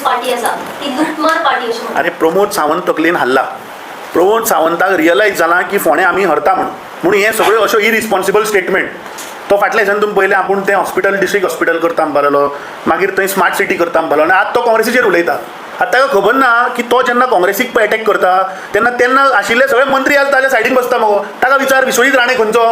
Party आसा ती लुटमार party अशी म्हणटा. अरे प्रमोद सावंत तकलेन हल्ला. प्रमोद सावंताक रियलायज जाला की फोंड्या आमी हरता म्हणून हे सगळ्यो अश्यो इरिस्पॉन्सिबल स्टेटमेंट. तो फाटल्या दिसांनी तुमी पयलें आपूण तें हॉस्पिटल डिस्ट्रिक्ट हॉस्पिटल करता म्हणपालो, मागीर थंय स्मार्ट सिटी करता म्हणपालो, आनी आतां तो काँग्रेसीचेर उलयता. आतां ताका खबर ना की तो जेन्ना काँग्रेसीक पळय अटॅक करता तेन्ना आशिल्ले सगळे मंत्री आसता जाल्यार सायडीन बसता मगो. ताका विचार विश्वजीत राणे खंयचो,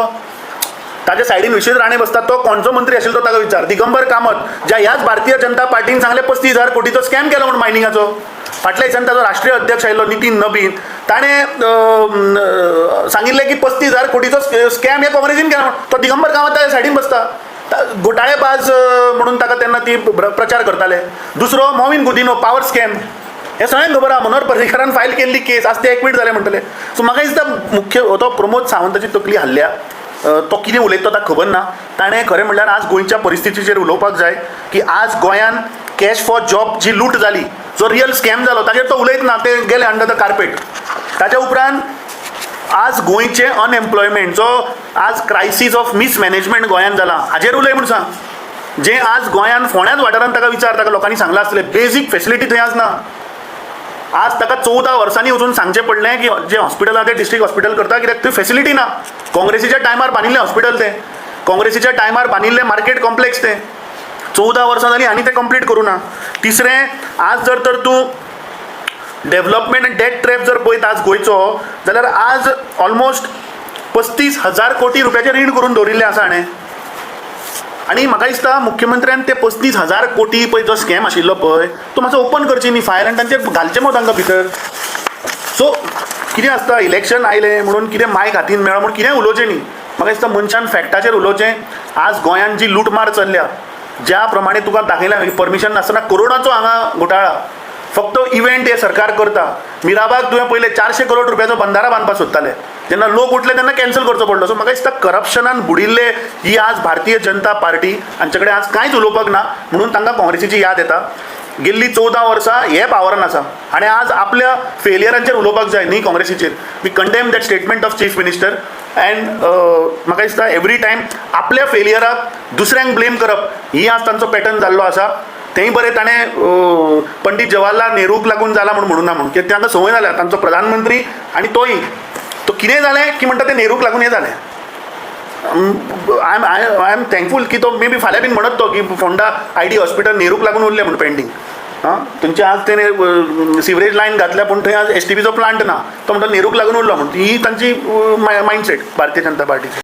ताच्या सायडीन विश्वजीत राणे बसता, तो कोणचो मंत्री आशिल्लो तो ताका विचार. दिगंबर कामत ज्या ह्याच भारतीय जनता पार्टीन सांगले 35,000 कोटीचो स्कॅम केलो म्हणून मायनिंगाचो. फाटल्या दिसांनी ताजो राष्ट्रीय अध्यक्ष आयिल्लो नितीन नबीन, ताणें सांगिल्लें की 35,000 कोटीचो स्कॅम हे काँग्रेसीन केला म्हणून. तो दिगंबर कामत ताच्या सायडीन बसता. घोटाळेबाज म्हणून ताका तेन्ना ती प्रचार करताले. दुसरो मॉविन गुदिनो पॉवर स्कॅम, हे सगळ्यांक खबर आहा. मनोहर पर्रीकारान फायल केल्ली केस आज ते एकवीट जाले म्हणटले. सो म्हाका दिसता मुख्य तो प्रमोद सावंताची तकली हल्ल्या. तो कितें उलयता ताका खबर ना. ताणें खरें म्हणल्यार आज गोंयच्या परिस्थितीचेर उलोवपाक जाय की आज गोंयान कॅश फॉर जॉब जी लूट जाली, जो रियल स्कॅम जालो ताचेर तो उलयत ना, ते गेले अंडर द कार्पेट. ताच्या उपरांत आज गोंयचे अनएम्प्लॉयमेंट जो आज क्रायसीस ऑफ मिसमॅनेजमेंट गोंयान जाला हाजेर उलय म्हूण सांग. जे आज गोंयान फोंड्याच वाठारांत ताका विचार, ताका लोकांनी सांगलां आसलें बेजीक फेसिलिटी थंय आसना. आज ताका 14 वर्सांनी वचून सांगचें पडलें की जे हॉस्पिटल आहा ते डिस्ट्रिक्ट हॉस्पिटल करता, कित्याक थंय फेसिलिटी ना. काँग्रेसीच्या टायमार बांदिल्लें हॉस्पिटल तें, काँग्रेसीच्या टायमार बांदिल्लें मार्केट कॉम्प्लेक्स तें. 14 वर्सां जालीं आनी तें कंप्लीट करूं ना. तिसरें, आज जर तर तूं डेव्हलपमेंट आनी डेट ट्रॅप जर पळयत आज गोंयचो, जाल्यार आज ऑलमोस्ट 35,000 कोटी रुपयाचें रीण करून दवरिल्लें आसा हाणें. आनी म्हाका दिसता मुख्यमंत्र्यान ते 35,000 कोटी पळय जो स्कॅम आशिल्लो पळय तो मातसो ओपन करची न्ही फायल आनी तांचेर घालचें मगो तांकां भितर. सो कितें आसता, इलेक्शन आयलें म्हणून कितें मायक हातीन मेळ्ळो म्हणून कितेंय उलोवचें न्ही. म्हाका दिसता मनशान फॅक्टाचेर उलोवचें. आज गोंयान जी लूटमार चल्ल्या, ज्या प्रमाणे तुका दाखयलां परमिशन नासतना करोडाचो हांगा घोटाळा, फक्त इव्हेंट हे सरकार करता. मिराबाग तुवें पयलें 400 करोड रुपयाचो बंदारा बांदपाक सोदताले, जेन्ना लोक उठले तेन्ना कॅन्सल करचो पडलो. सो म्हाका दिसता करप्शनान बुडिल्ले ही आज भारतीय जनता पार्टी, हांचे कडेन आज कांयच उलोवपाक ना म्हणून तांकां काँग्रेसीची याद येता. गेल्ली 14 वर्सां हे पावरान आसा आनी आज आपल्या फेलियरांचेर उलोवपाक जाय न्ही काँग्रेसीचेर. We condemn that statement of chief minister and म्हाका दिसता एवरी टायम आपल्या फेलियराक दुसऱ्यांक ब्लेम करप ही आज तांचो पॅटर्न जाल्लो आसा. तेंय बरें ताणें पंडीत जवाहरलाल नेहरूक लागून जाला म्हणून ना म्हणून, कित्याक तांकां संवय जाल्या तांचो प्रधानमंत्री आनी तोय तो कितें जालें की म्हणटा तें नेहरूक लागून हें जालें. आय एम थँकफूल की तो मे बी फाल्यां बीन म्हणत तो की फोंडा ID हॉस्पिटल नेहरूक लागून उरलें म्हणून पेंडींग. थंयचे आज तेणें सिवरेज लायन घातल्या पूण थंय आज STPचो प्लांट ना, तो म्हणटा नेहरूक लागून उरलो म्हणून. ही तांची मायंडसेट भारतीय जनता पार्टीची.